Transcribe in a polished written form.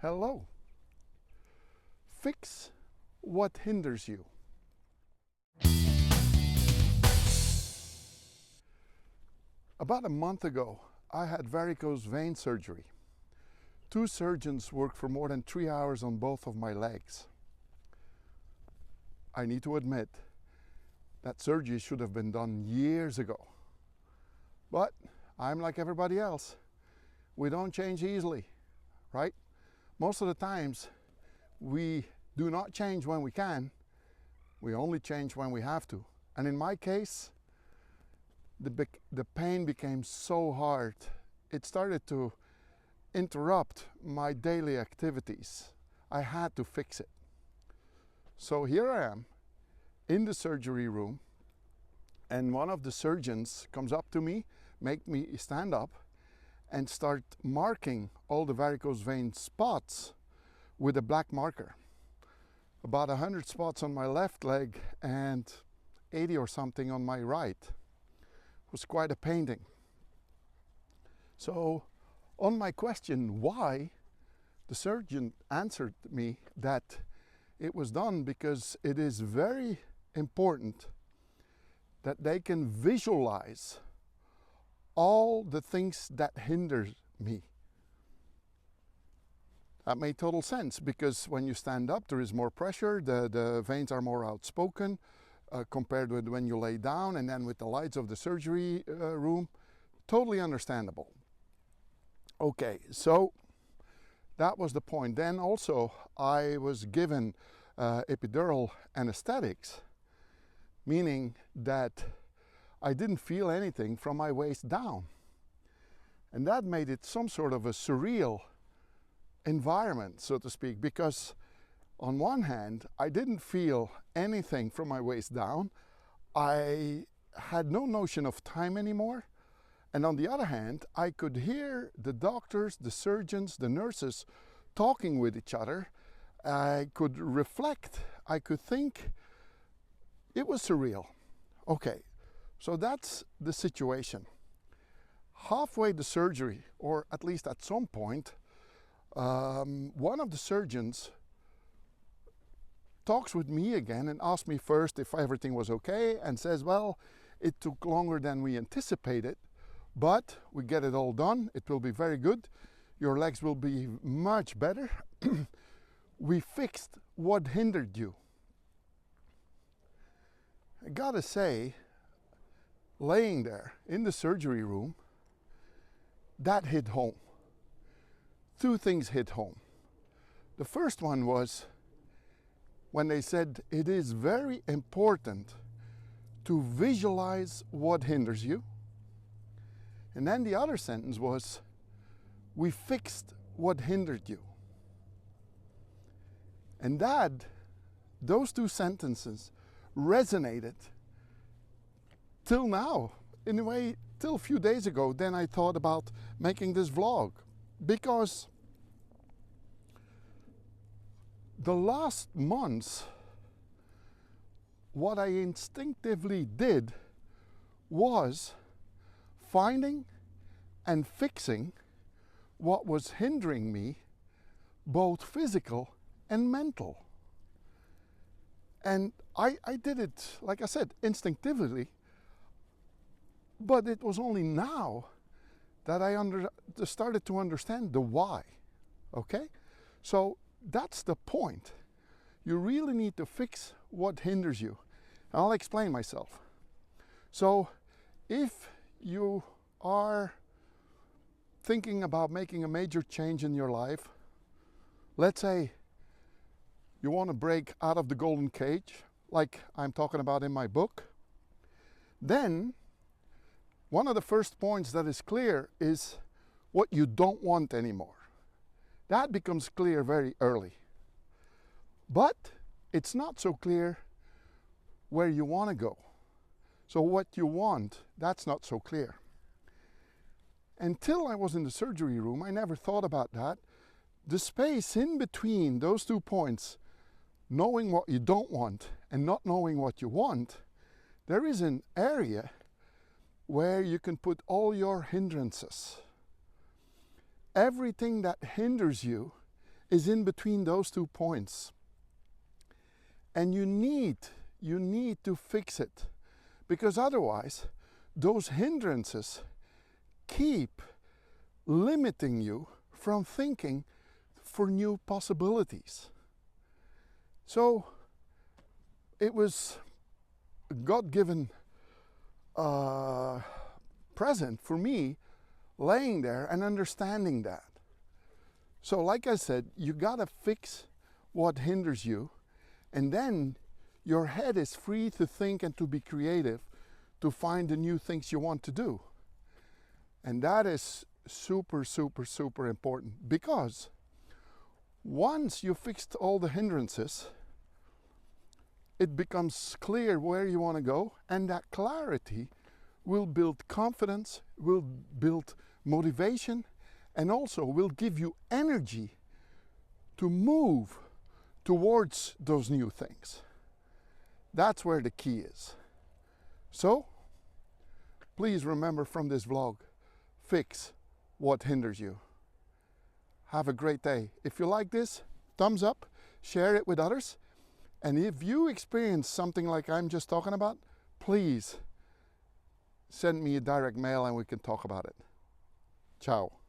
Hello. Fix what hinders you. About a month ago, I had varicose vein surgery. Two surgeons worked for more than 3 hours on both of my legs. I need to admit that surgery should have been done years ago. But I'm like everybody else. We don't change easily, right? Most of the times we do not change when we can. We only change when we have to. And in my case, the pain became so hard. It started to interrupt my daily activities. I had to fix it. So here I am in the surgery room, and one of the surgeons comes up to me, make me stand up, and start marking all the varicose vein spots with a black marker. About 100 spots on my left leg and 80 or something on my right. It was quite a painting. So on my question why, the surgeon answered me that it was done because it is very important that they can visualize all the things that hinder me. That made total sense, because when you stand up there is more pressure, the veins are more outspoken compared with when you lay down, and then with the lights of the surgery room. Totally understandable. Okay, so that was the point. Then also I was given epidural anesthetics, meaning that I didn't feel anything from my waist down. And that made it some sort of a surreal environment, so to speak, because on one hand, I didn't feel anything from my waist down. I had no notion of time anymore. And on the other hand, I could hear the doctors, the surgeons, the nurses talking with each other. I could reflect, I could think. It was surreal. Okay. So that's the situation. Halfway the surgery, or at least at some point, one of the surgeons talks with me again and asks me first if everything was okay, and says, well, it took longer than we anticipated, but we get it all done. It will be very good. Your legs will be much better. We fixed what hindered you. I gotta say, laying there in the surgery room, that hit home. Two things hit home. The first one was when they said it is very important to visualize what hinders you. And then the other sentence was, we fixed what hindered you. And those two sentences resonated till now, in a way, till a few days ago. Then I thought about making this vlog, because the last months, what I instinctively did was finding and fixing what was hindering me, both physical and mental. And I did it, like I said, instinctively. But it was only now that I started to understand the why. Okay? So that's the point. You really need to fix what hinders you. And I'll explain myself. So if you are thinking about making a major change in your life, let's say you want to break out of the golden cage, like I'm talking about in my book, then one of the first points that is clear is what you don't want anymore. That becomes clear very early. But it's not so clear where you want to go. So what you want, that's not so clear. Until I was in the surgery room, I never thought about that. The space in between those 2 points, knowing what you don't want and not knowing what you want, there is an area where you can put all your hindrances. Everything that hinders you is in between those 2 points. And you need to fix it, because otherwise those hindrances keep limiting you from thinking for new possibilities. So it was a God-given present for me, laying there and understanding that. So like I said, you gotta fix what hinders you, and then your head is free to think and to be creative, to find the new things you want to do. And that is super, super, super important, because once you fixed all the hindrances, it becomes clear where you want to go, and that clarity will build confidence, will build motivation, and also will give you energy to move towards those new things. That's where the key is. So, please remember from this vlog, fix what hinders you. Have a great day. If you like this, thumbs up, share it with others. And if you experience something like I'm just talking about, please send me a direct mail and we can talk about it. Ciao.